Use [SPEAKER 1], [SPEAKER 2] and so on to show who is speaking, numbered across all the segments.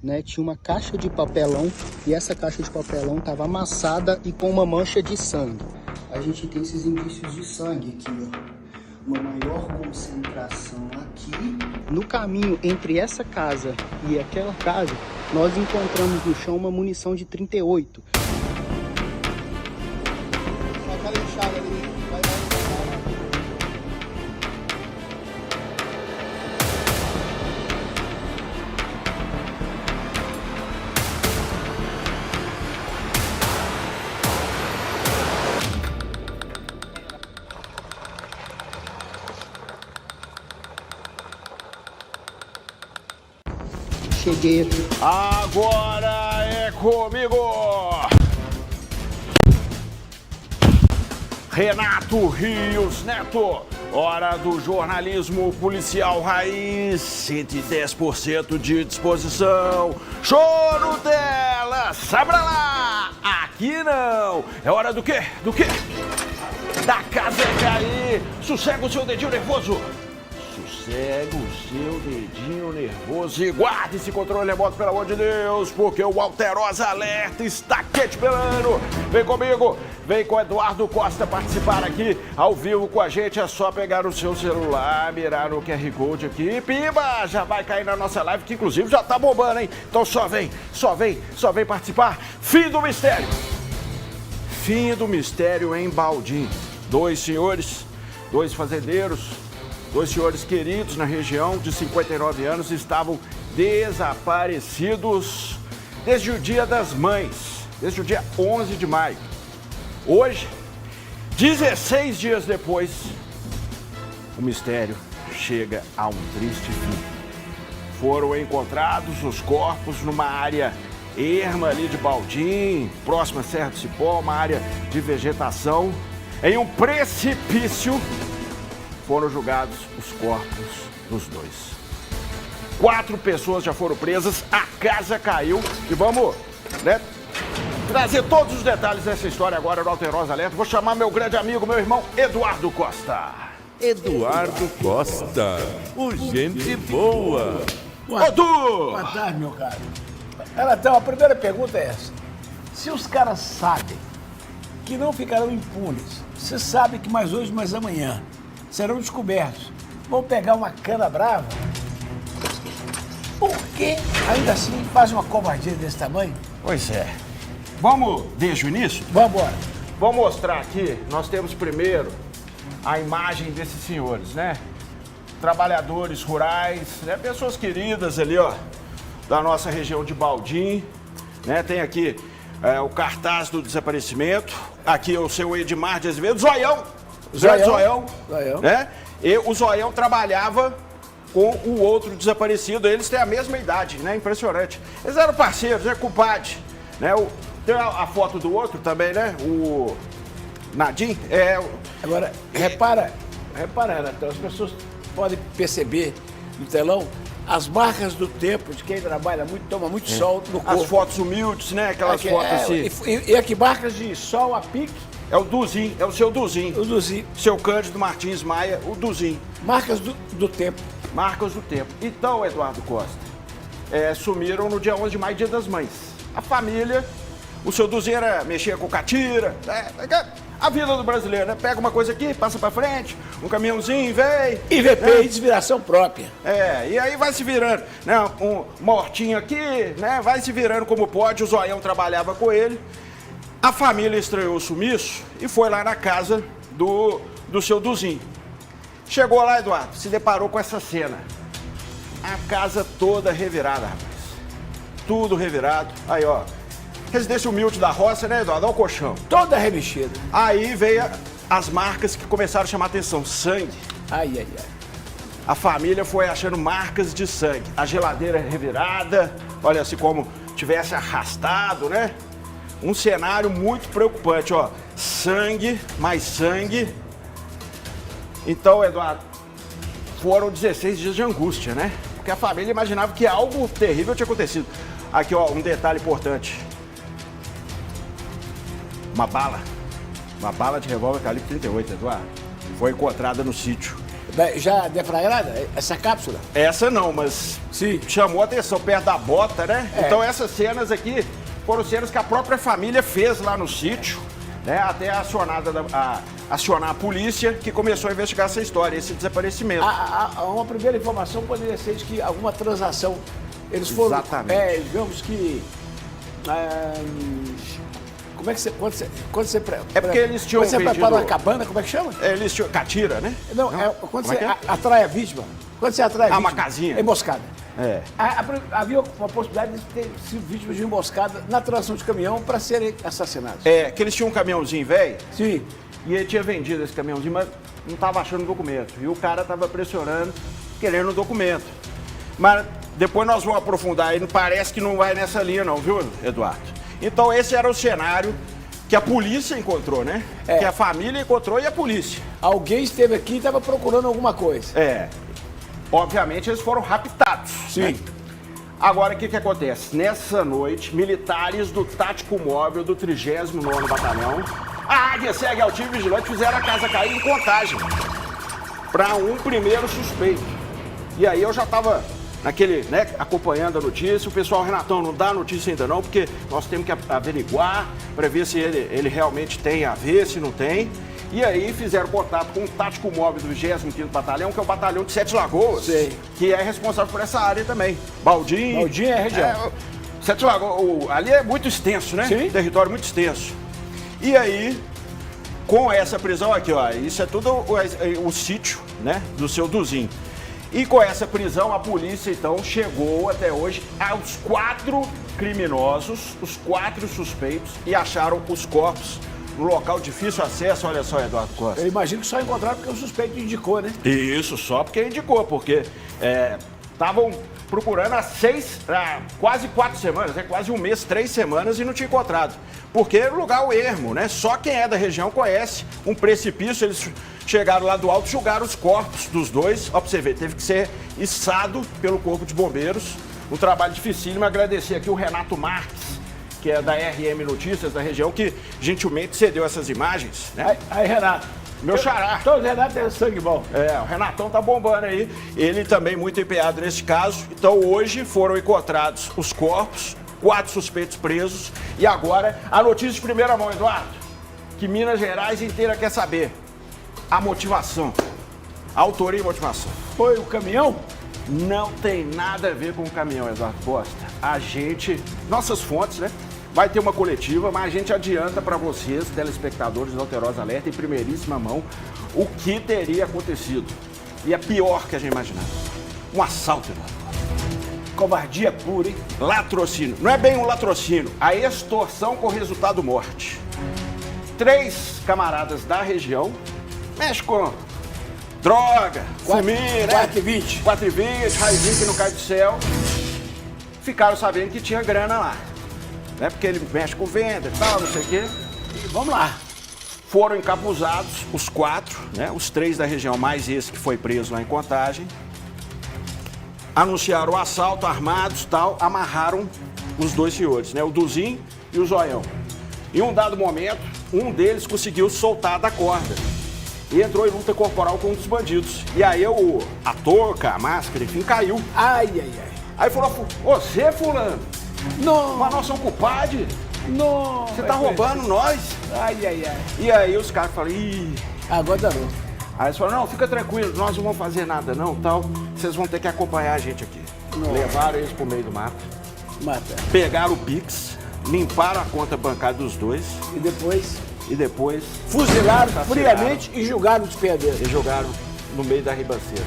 [SPEAKER 1] né, tinha uma caixa de papelão e essa caixa de papelão estava amassada e com uma mancha de sangue. A gente tem esses indícios de sangue aqui, ó. Uma maior concentração aqui. No caminho entre essa casa e aquela casa, nós encontramos no chão uma munição de 38. Aquela enxada ali, vai dar. Cheguei aqui.
[SPEAKER 2] Agora é comigo! Renato Rios Neto, hora do jornalismo policial raiz, 110% de disposição. Show no tela, sai pra lá! Aqui não! É hora do quê? Do quê? Da casa cair! Sossega o seu dedinho nervoso! Sossega o seu dedinho nervoso e guarde esse controle remoto, pelo amor de Deus, porque o Alterosa Alerta está quente pelando. Vem comigo, vem com o Eduardo Costa participar aqui ao vivo com a gente. É só pegar o seu celular, mirar no QR Code aqui e pimba, já vai cair na nossa live, que inclusive já tá bombando, hein? Então só vem participar. Fim do mistério. Fim do mistério em Baldim. Dois senhores, dois fazendeiros, dois senhores queridos na região, de 59 anos, estavam desaparecidos desde o Dia das Mães, desde o dia 11 de maio. Hoje, 16 dias depois, o mistério chega a um triste fim. Foram encontrados os corpos numa área erma ali de Baldim, próxima à Serra do Cipó, uma área de vegetação. Em um precipício, foram julgados os corpos dos dois. 4 pessoas já foram presas, a casa caiu e vamos, né, trazer todos os detalhes dessa história agora no Alterosa Alerta. Vou chamar meu grande amigo, meu irmão Eduardo Costa.
[SPEAKER 3] Eduardo Costa, o gente boa.
[SPEAKER 2] Edu!
[SPEAKER 4] Boa tarde, meu caro. Então, a primeira pergunta é essa. Se os caras sabem que não ficarão impunes, você sabe que mais hoje, mais amanhã, serão descobertos, vão pegar uma cana brava, por que ainda assim faz uma covardia desse tamanho?
[SPEAKER 2] Pois é. Vamos desde o início?
[SPEAKER 4] Vamos embora.
[SPEAKER 2] Vou mostrar aqui, nós temos primeiro a imagem desses senhores, né? Trabalhadores rurais, né? Pessoas queridas ali, ó, da nossa região de Baldim, né? Tem aqui o cartaz do desaparecimento, aqui o seu Edmar de Azevedo, Zoião, Zoião, né? E o Zoião trabalhava com o outro desaparecido, eles têm a mesma idade, né? Impressionante. Eles eram parceiros, né? Compadre, né? Tem a foto do outro também, né? O Nadim.
[SPEAKER 4] Agora, repara, Renato, as pessoas podem perceber no telão as marcas do tempo de quem trabalha muito, toma muito sol no corpo.
[SPEAKER 2] As fotos humildes, né? Aquelas fotos assim.
[SPEAKER 4] E aqui marcas de sol a pique.
[SPEAKER 2] É o Duzinho, é o seu Duzinho.
[SPEAKER 4] O Duzinho.
[SPEAKER 2] Seu Cândido Martins Maia, o Duzinho.
[SPEAKER 4] Marcas do tempo.
[SPEAKER 2] Marcas do tempo. Então, Eduardo Costa, sumiram no dia 11 de maio, Dia das Mães. A família, o seu Duzinho mexia com catira, a vida do brasileiro, né? Pega uma coisa aqui, passa pra frente, um caminhãozinho, vem.
[SPEAKER 4] IVP, inspiração própria.
[SPEAKER 2] E aí vai se virando, né? Uma hortinha aqui, né? Vai se virando como pode, o Zoião trabalhava com ele. A família estranhou o sumiço e foi lá na casa do seu Duzinho. Chegou lá, Eduardo, se deparou com essa cena. A casa toda revirada, rapaz. Tudo revirado. Aí, ó. Residência humilde da roça, né, Eduardo? Olha o colchão.
[SPEAKER 4] Toda remexida.
[SPEAKER 2] Aí veio as marcas que começaram a chamar a atenção. Sangue.
[SPEAKER 4] Ai.
[SPEAKER 2] A família foi achando marcas de sangue. A geladeira revirada. Olha, assim como tivesse arrastado, né? Um cenário muito preocupante, ó. Sangue, mais sangue. Então, Eduardo, foram 16 dias de angústia, né? Porque a família imaginava que algo terrível tinha acontecido. Aqui, ó, um detalhe importante. Uma bala de revólver calibre 38, Eduardo, foi encontrada no sítio.
[SPEAKER 4] Já deflagrada essa cápsula?
[SPEAKER 2] Essa não, mas
[SPEAKER 4] Sim.
[SPEAKER 2] chamou a atenção perto da bota, né?
[SPEAKER 4] É.
[SPEAKER 2] Então essas cenas aqui foram cenas que a própria família fez lá no sítio, né? Até acionar a polícia, que começou a investigar essa história, esse desaparecimento.
[SPEAKER 4] Uma primeira informação poderia ser de que alguma transação, eles foram,
[SPEAKER 2] Exatamente.
[SPEAKER 4] digamos que, como é que você, quando você
[SPEAKER 2] É porque eles tinham
[SPEAKER 4] quando você
[SPEAKER 2] vendido-
[SPEAKER 4] prepara uma cabana, como é que chama?
[SPEAKER 2] Eles tinham catira, né?
[SPEAKER 4] Não, quando
[SPEAKER 2] Como
[SPEAKER 4] você
[SPEAKER 2] é que é?
[SPEAKER 4] atrai a vítima, quando você atrai a
[SPEAKER 2] uma
[SPEAKER 4] vítima,
[SPEAKER 2] casinha.
[SPEAKER 4] emboscada.
[SPEAKER 2] É.
[SPEAKER 4] Havia uma possibilidade de ter sido vítimas de emboscada na transação de caminhão para serem assassinados.
[SPEAKER 2] É, que eles tinham um caminhãozinho velho,
[SPEAKER 4] Sim.
[SPEAKER 2] e ele tinha vendido esse caminhãozinho, mas não estava achando o documento. E o cara estava pressionando, querendo o documento. Mas depois nós vamos aprofundar, e parece que não vai nessa linha não, viu, Eduardo? Então esse era o cenário que a polícia encontrou, né?
[SPEAKER 4] É.
[SPEAKER 2] Que a família encontrou e a polícia.
[SPEAKER 4] Alguém esteve aqui e estava procurando alguma coisa.
[SPEAKER 2] É. Obviamente eles foram raptados.
[SPEAKER 4] Sim.
[SPEAKER 2] Né? Agora, o que acontece? Nessa noite, militares do Tático Móvel do 39º Batalhão, a Águia segue altivo e vigilante, fizeram a casa cair em Contagem para um primeiro suspeito. E aí eu já estava naquele, né, acompanhando a notícia. O pessoal, Renatão, não dá notícia ainda não, porque nós temos que averiguar para ver se ele realmente tem a ver, se não tem. E aí fizeram contato com o Tático Móvel do 25º Batalhão, que é o batalhão de Sete Lagoas,
[SPEAKER 4] Sei.
[SPEAKER 2] que é responsável por essa área também. Baldinho.
[SPEAKER 4] Baldinho é a região.
[SPEAKER 2] Sete Lagoas, ali é muito extenso, né?
[SPEAKER 4] Sim.
[SPEAKER 2] Território muito extenso. E aí, com essa prisão aqui, ó, isso é tudo o sítio, né, do seu Duzinho. E com essa prisão, a polícia, então, chegou até hoje aos 4 criminosos, os 4 suspeitos, e acharam os corpos no local de difícil acesso. Olha só, Eduardo Costa.
[SPEAKER 4] Eu imagino que só encontraram porque o suspeito indicou, né?
[SPEAKER 2] Isso, só porque indicou, porque estavam procurando há quase 4 semanas, quase um mês, 3 semanas, e não tinha encontrado. Porque era um lugar ermo, né? Só quem é da região conhece um precipício. Eles chegaram lá do alto, julgaram os corpos dos dois. Ó, pra você ver, teve que ser içado pelo Corpo de Bombeiros. Um trabalho dificílimo. Agradecer aqui o Renato Marques, que é da RM Notícias da região, que gentilmente cedeu essas imagens, né?
[SPEAKER 4] Aí, Renato.
[SPEAKER 2] Meu xará.
[SPEAKER 4] Todo Renato é sangue bom.
[SPEAKER 2] O Renatão tá bombando aí. Ele também muito empenhado nesse caso. Então hoje foram encontrados os corpos, 4 suspeitos presos. E agora, a notícia de primeira mão, Eduardo, que Minas Gerais inteira quer saber. A motivação. A autoria e motivação.
[SPEAKER 4] Foi o caminhão?
[SPEAKER 2] Não tem nada a ver com o caminhão, Eduardo Costa. A gente, nossas fontes, né? Vai ter uma coletiva, mas a gente adianta para vocês, telespectadores do Alterosa Alerta, em primeiríssima mão, o que teria acontecido. E é pior que a gente imaginava. Um assalto, Eduardo.
[SPEAKER 4] Covardia pura, hein?
[SPEAKER 2] Latrocínio. Não é bem um latrocínio, a extorsão com resultado morte. 3 camaradas da região mexem com droga, fumir, né?
[SPEAKER 4] 4,20.
[SPEAKER 2] 4,20, raizinho que não cai do céu. Ficaram sabendo que tinha grana lá. Né? Porque ele mexe com venda e tal, não sei o quê.
[SPEAKER 4] E vamos lá.
[SPEAKER 2] Foram encapuzados os 4, né? Os 3 da região, mais esse que foi preso lá em Contagem. Anunciaram o assalto, armados, tal, amarraram os 2 senhores, né? O Duzinho e o Zoião. Em um dado momento, um deles conseguiu soltar da corda e entrou em luta corporal com um dos bandidos. E aí a touca, a máscara, enfim, caiu.
[SPEAKER 4] Ai, ai, ai.
[SPEAKER 2] Aí falou, você, fulano,
[SPEAKER 4] Não,
[SPEAKER 2] mas nós somos culpados,
[SPEAKER 4] não.
[SPEAKER 2] você tá roubando nós.
[SPEAKER 4] Ai, ai, ai.
[SPEAKER 2] E aí os caras falaram, ih...
[SPEAKER 4] Agora danou.
[SPEAKER 2] Aí eles falaram, não, fica tranquilo, nós não vamos fazer nada não, tal. Vocês vão ter que acompanhar a gente aqui.
[SPEAKER 4] Nossa.
[SPEAKER 2] Levaram eles pro meio do mato,
[SPEAKER 4] Mata.
[SPEAKER 2] pegaram o Pix, limparam a conta bancária dos dois
[SPEAKER 4] E depois
[SPEAKER 2] e
[SPEAKER 4] fuzilaram
[SPEAKER 2] assassinaram
[SPEAKER 4] friamente e julgaram os despedaço.
[SPEAKER 2] e jogaram no meio da ribanceira.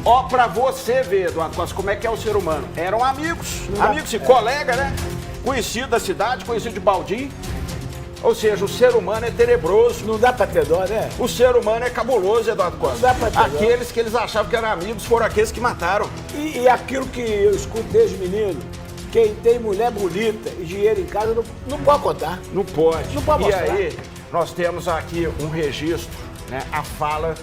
[SPEAKER 2] Ó, pra você ver, Eduardo Costa, como é que é o ser humano. Eram amigos, amigos e colega, né? Conhecido da cidade, conhecido de Baldinho. Ou seja, o ser humano é tenebroso.
[SPEAKER 4] Não dá pra ter dó, né?
[SPEAKER 2] O ser humano é cabuloso, Eduardo Costa.
[SPEAKER 4] Não dá pra ter dó.
[SPEAKER 2] Aqueles que eles achavam que eram amigos foram aqueles que mataram.
[SPEAKER 4] E aquilo que eu escuto desde menino, quem tem mulher bonita e dinheiro em casa não pode contar.
[SPEAKER 2] Não pode.
[SPEAKER 4] Não pode
[SPEAKER 2] E
[SPEAKER 4] mostrar.
[SPEAKER 2] aí, nós temos aqui um registro, né? A fala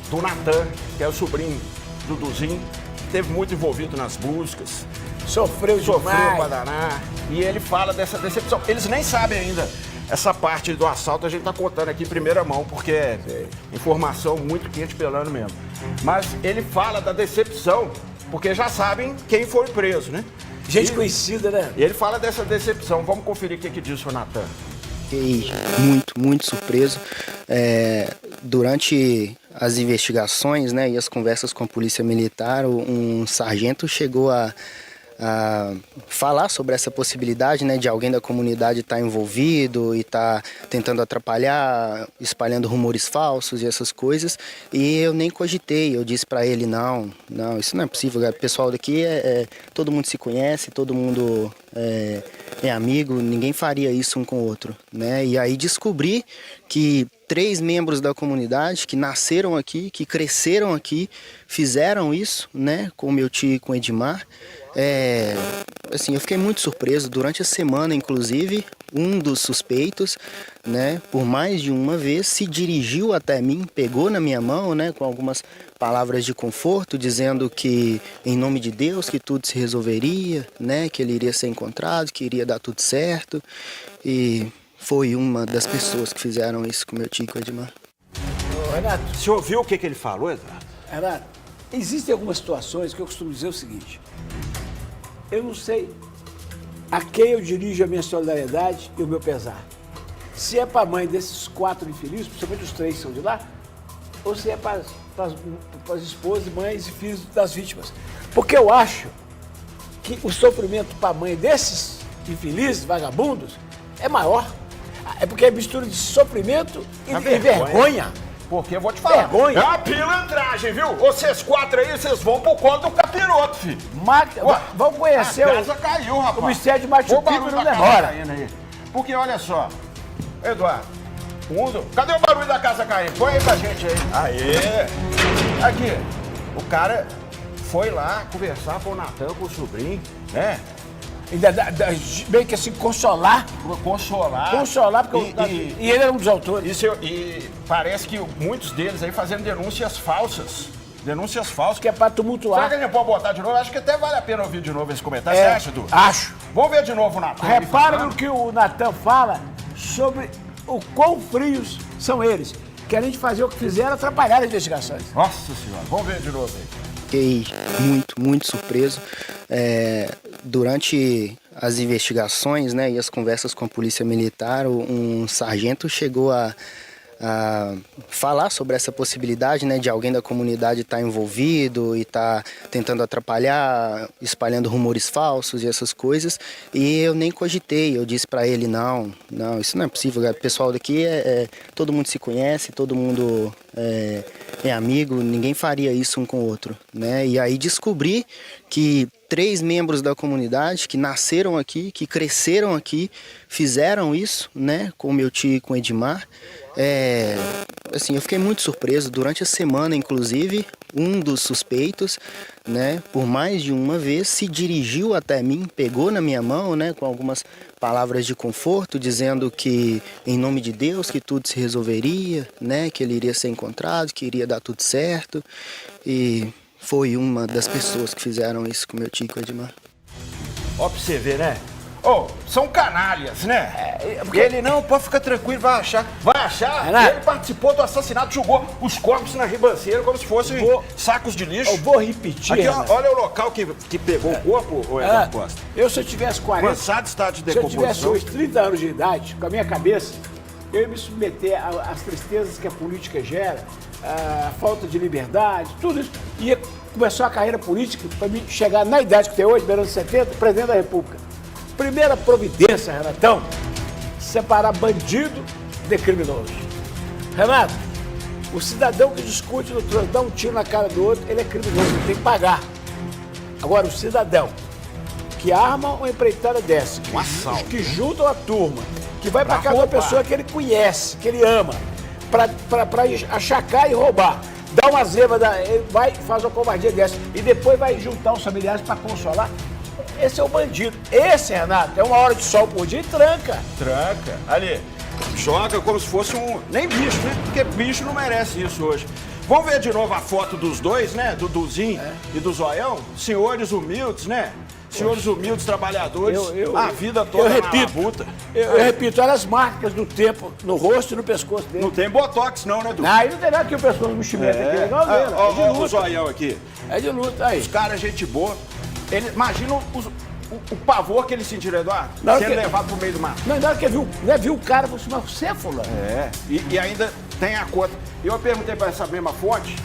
[SPEAKER 2] do Natan, que é o sobrinho do Duzinho, que esteve muito envolvido nas buscas,
[SPEAKER 4] Sofreu
[SPEAKER 2] sofreu
[SPEAKER 4] demais.
[SPEAKER 2] pra danar. E ele fala dessa decepção. Eles nem sabem ainda essa parte do assalto a gente tá contando aqui em primeira mão, porque é informação muito quente pelando mesmo. Mas ele fala da decepção, porque já sabem quem foi preso, né?
[SPEAKER 4] Gente conhecida, né?
[SPEAKER 2] E ele fala dessa decepção. Vamos conferir o que disse o Natan.
[SPEAKER 1] Fiquei muito surpreso. Durante as investigações, né, e as conversas com a polícia militar, um sargento chegou a falar sobre essa possibilidade, né, de alguém da comunidade estar envolvido e estar tentando atrapalhar, espalhando rumores falsos e essas coisas, e eu nem cogitei. Eu disse para ele, não, isso não é possível, o pessoal daqui todo mundo se conhece, todo mundo é amigo, ninguém faria isso um com o outro, né? E aí descobri que 3 membros da comunidade que nasceram aqui, que cresceram aqui, fizeram isso, né, com o meu tio e com o Edmar. Assim, eu fiquei muito surpreso. Durante a semana, inclusive, um dos suspeitos, né, por mais de uma vez, se dirigiu até mim, pegou na minha mão, né, com algumas palavras de conforto, dizendo que, em nome de Deus, que tudo se resolveria, né, que ele iria ser encontrado, que iria dar tudo certo. E foi uma das pessoas que fizeram isso com meu tio e com o Edmar.
[SPEAKER 4] Renato,
[SPEAKER 2] Você ouviu o que ele falou, Eduardo?
[SPEAKER 4] Renato, existem algumas situações que eu costumo dizer o seguinte: eu não sei a quem eu dirijo a minha solidariedade e o meu pesar. Se é para a mãe desses 4 infelizes, principalmente os 3 que são de lá, ou se é para as esposas, mães e filhos das vítimas. Porque eu acho que o sofrimento para a mãe desses infelizes, vagabundos, é maior. É porque é mistura de sofrimento e vergonha.
[SPEAKER 2] Porque eu vou te falar.
[SPEAKER 4] Vergonha.
[SPEAKER 2] É uma pilantragem, viu? Vocês 4 aí, vocês vão pro colo do capiroto, filho.
[SPEAKER 4] Vamos conhecer
[SPEAKER 2] a casa caiu, rapaz.
[SPEAKER 4] o mistério de Machu Picchu,
[SPEAKER 2] barulho
[SPEAKER 4] não
[SPEAKER 2] da casa
[SPEAKER 4] demora.
[SPEAKER 2] caindo aí. Porque olha só, Eduardo, cadê o barulho da casa caindo? Põe aí pra gente aí. Aê! Aqui, o cara foi lá conversar com o Natan, com o sobrinho, né?
[SPEAKER 4] Meio que assim, consolar.
[SPEAKER 2] Consolar,
[SPEAKER 4] porque e ele era um dos autores.
[SPEAKER 2] E parece que muitos deles aí fazendo denúncias falsas.
[SPEAKER 4] Que é pra tumultuar.
[SPEAKER 2] Será que a gente pode botar de novo? Acho que até vale a pena ouvir de novo esse comentário. Você acha, Edu?
[SPEAKER 4] Acho.
[SPEAKER 2] Vamos ver de novo o Natan.
[SPEAKER 4] Repara no que o Natan fala sobre o quão frios são eles. Querem fazer o que fizeram, atrapalhar as investigações.
[SPEAKER 2] Nossa Senhora, vamos ver de novo aí.
[SPEAKER 1] Fiquei muito surpreso. Durante as investigações, né, e as conversas com a polícia militar, um sargento chegou a falar sobre essa possibilidade, né, de alguém da comunidade estar envolvido e estar tentando atrapalhar, espalhando rumores falsos e essas coisas, e eu nem cogitei. Eu disse para ele, não, isso não é possível, o pessoal daqui todo mundo se conhece, todo mundo é amigo, ninguém faria isso um com o outro, né? E aí descobri que 3 membros da comunidade que nasceram aqui, que cresceram aqui, fizeram isso, né, com o meu tio e com o Edmar. Assim, eu fiquei muito surpreso. Durante a semana, inclusive, um dos suspeitos, né, por mais de uma vez, se dirigiu até mim, pegou na minha mão, né, com algumas palavras de conforto, dizendo que, em nome de Deus, que tudo se resolveria, né, que ele iria ser encontrado, que iria dar tudo certo. E foi uma das pessoas que fizeram isso com meu tio e com o Edmar.
[SPEAKER 2] Ó, pra você ver, né? São canalhas, né? Porque ele não, pode ficar tranquilo, vai achar. Ele participou do assassinato, jogou os corpos na ribanceira como se fossem sacos de lixo.
[SPEAKER 4] Eu vou repetir.
[SPEAKER 2] Aqui, olha o local que pegou o corpo, o Eduardo Costa.
[SPEAKER 4] Se eu tivesse 40...
[SPEAKER 2] Avançado estado de
[SPEAKER 4] Se eu
[SPEAKER 2] decomposição.
[SPEAKER 4] tivesse hoje 30 anos de idade, com a minha cabeça, eu ia me submeter às tristezas que a política gera, a falta de liberdade, tudo isso. Ia começar a carreira política para mim chegar na idade que tem hoje, beirando 70, presidente da República. Primeira providência, Renatão, separar bandido de criminoso. Renato, o cidadão que discute no trânsito, dá um tiro na cara do outro, ele é criminoso, ele tem que pagar. Agora, o cidadão que arma uma empreitada dessa, que junta uma turma, que vai para casa da pessoa que ele conhece, que ele ama, para achacar e roubar, dá uma zebra, ele vai e faz uma covardia dessa, e depois vai juntar os familiares para consolar. Esse é o bandido. Esse, Renato, é uma hora de sol por dia e tranca.
[SPEAKER 2] Ali, joga como se fosse nem bicho, né? Porque bicho não merece isso hoje. Vamos ver de novo a foto dos dois, né? Do Duzinho e do Zoião. Senhores humildes, né? Senhores humildes, trabalhadores, a vida toda
[SPEAKER 4] eu
[SPEAKER 2] na
[SPEAKER 4] repito,
[SPEAKER 2] labuta.
[SPEAKER 4] eu repito, olha as marcas do tempo no rosto e no pescoço dele.
[SPEAKER 2] Não tem botox não, né, Du?
[SPEAKER 4] Não, aí não tem nada que o pescoço do chimento aqui, é igual dele.
[SPEAKER 2] Ó,
[SPEAKER 4] É de
[SPEAKER 2] o
[SPEAKER 4] luta.
[SPEAKER 2] zoião aqui.
[SPEAKER 4] É de luta, aí.
[SPEAKER 2] Os caras, gente boa. Imagina o pavor que eles sentiram, Eduardo,
[SPEAKER 4] Na hora
[SPEAKER 2] sendo
[SPEAKER 4] que-
[SPEAKER 2] levado pro meio do mato.
[SPEAKER 4] Não, na hora que viu o cara, falou assim, mas você é fulano.
[SPEAKER 2] É, e ainda tem a conta. Eu perguntei para essa mesma fonte,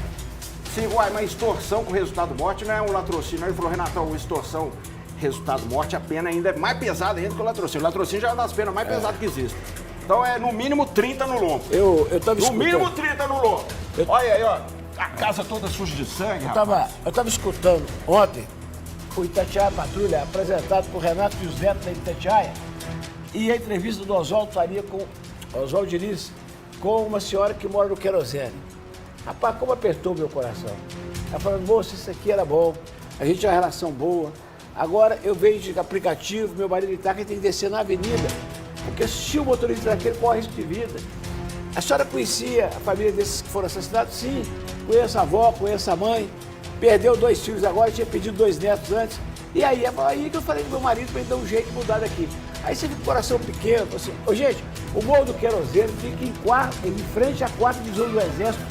[SPEAKER 2] se, uai, mas extorsão com resultado morte não é um latrocínio. Ele falou, Renatão, extorsão, resultado morte, a pena ainda é mais pesada ainda que o latrocínio. O latrocínio já é uma das penas mais pesadas que existem. Então é no mínimo 30 no lombo.
[SPEAKER 4] Eu tava
[SPEAKER 2] No
[SPEAKER 4] escutando.
[SPEAKER 2] mínimo 30 no lombo. Olha aí, ó, a casa toda suja de sangue,
[SPEAKER 4] Eu tava escutando ontem o Itatiaia Patrulha, apresentado por Renato e os Neto da Itatiaia, e a entrevista do Oswaldo Faria com Oswaldo Diniz com uma senhora que mora no Querosene. Rapaz, como apertou meu coração. Ela falando, moça, isso aqui era bom, a gente tinha uma relação boa. Agora eu vejo de aplicativo, meu marido está que tem que descer na avenida, porque se o motorista daquele corre risco de vida. A senhora conhecia a família desses que foram assassinados? Sim, conheço a avó, conheço a mãe. Perdeu 2 filhos agora, tinha pedido 2 netos antes. E aí, aí que eu falei com meu marido para ele dar um jeito de mudar daqui. Aí você fica com o coração pequeno, assim, gente, o Morro do Querosene fica em frente à 4ª Divisão do Exército,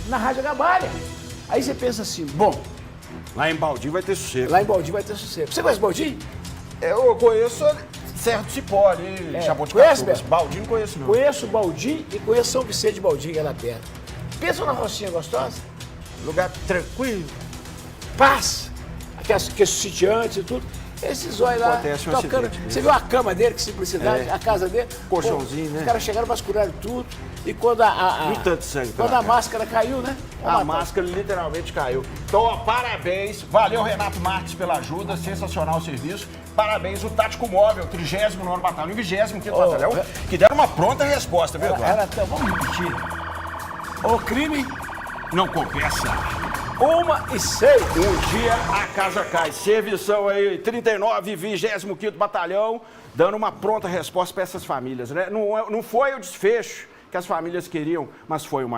[SPEAKER 4] na Rádio Gabalha. Aí você pensa assim, bom,
[SPEAKER 2] Lá em Baldim vai ter sossego.
[SPEAKER 4] lá em Baldim vai ter sossego. Você conhece Baldim?
[SPEAKER 2] Eu conheço Serra do Cipó ali,
[SPEAKER 4] É, conhece,
[SPEAKER 2] Jaboticabas.
[SPEAKER 4] Beto?
[SPEAKER 2] Baldim não conheço não.
[SPEAKER 4] Conheço Baldim e conheço São Vicente de Baldim, que é lá perto. Pensa numa rocinha gostosa?
[SPEAKER 2] Lugar tranquilo.
[SPEAKER 4] Paz, aqueles sitiantes e tudo. Esses olhos lá,
[SPEAKER 2] Acontece um
[SPEAKER 4] tocando.
[SPEAKER 2] acidente,
[SPEAKER 4] Você viu a cama dele, que simplicidade, a casa dele?
[SPEAKER 2] Colchãozinho,
[SPEAKER 4] Pô,
[SPEAKER 2] né?
[SPEAKER 4] Os caras chegaram, vasculharam tudo. E quando
[SPEAKER 2] E tanto sangue pela
[SPEAKER 4] quando a
[SPEAKER 2] cara.
[SPEAKER 4] máscara caiu, né?
[SPEAKER 2] A máscara literalmente caiu. Então, ó, parabéns. Valeu, Renato Marques, pela ajuda. Sensacional o serviço. Parabéns, o Tático Móvel, 39º Batalhão e 25º Batalhão, que deram uma pronta resposta, viu, Eduardo?
[SPEAKER 4] Renatão, vamos repetir. O crime,
[SPEAKER 2] Não compensa.
[SPEAKER 4] 1h06.
[SPEAKER 2] Um dia a casa cai. Servição aí, 39 e 25º Batalhão, dando uma pronta resposta para essas famílias, né? Não foi o desfecho que as famílias queriam, mas foi uma